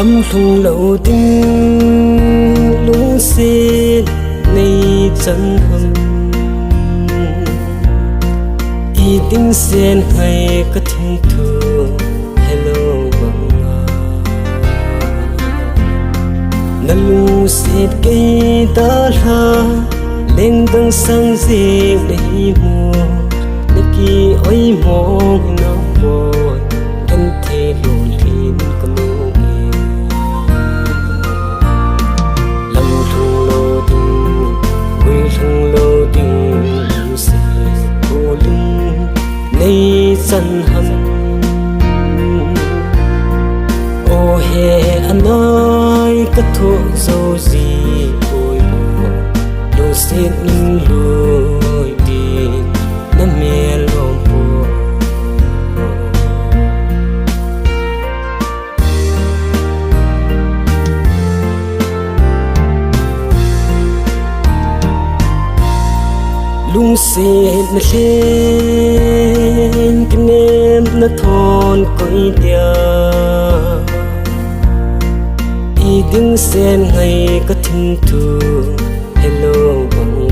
lâm thùng lâu tinh lũng xê nay chân hầm y tinh sen hay có thương thương hello bằng na lung xê cây ta la lên đằng sang dê đầy mùa để kỳ oi mong nó buồn thân thể lùi lên con lũ lâm thùng lô tình quê thùng lô tình lũ xê cô linh nay chân hầm ô hè anh ơi cất thuốc dâu gì ôi mùa đồ xếp lùi đi na mẹ lòng buồn lung xếp na lên cái nêm na thôn coi tia y đứng sen ngày có thương thương hello bằng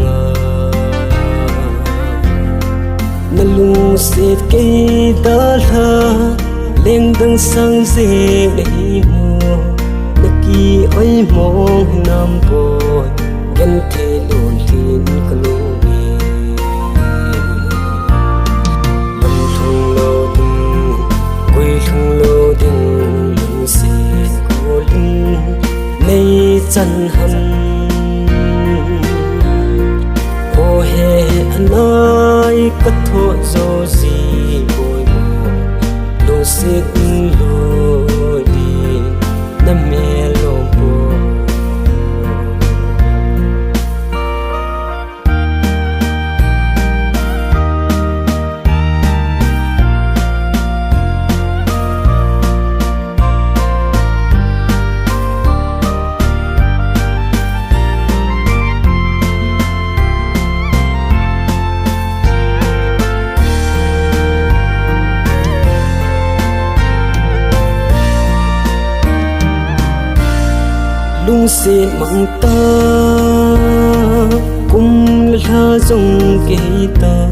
na lung xếp cây ta la lên đằng sang dê đầy mùa na kỳ oi mong nam buồn gần thế lùn tin con lũ lâm thùng lô tình quê thùng lô tình lung xếp cô linh nay chân hầm ô hè anh ơi cất thuốc dâu gì bồi mùa đồ xếp lùi đi na mẹ lòng buồn lung xếp mong ta cùng là dòng cây ta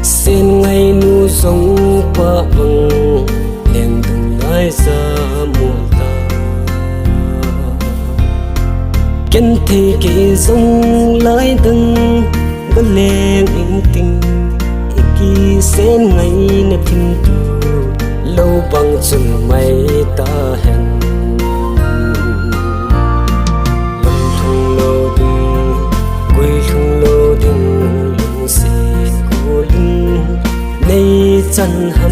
sen ngày nu dòng qua bông đèn từng lại ra mùa ta kenn thế kê dòng lại từng có lên tình iki sen ngày na phim tu lâu bằng chân mây ta hẹn chân hầm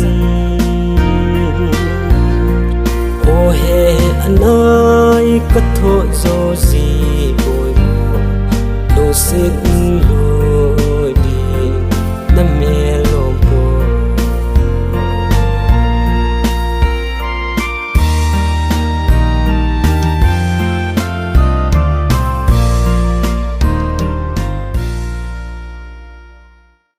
ô hè anh ơi cất thuốc dâu gì bồi mùa đồ xếp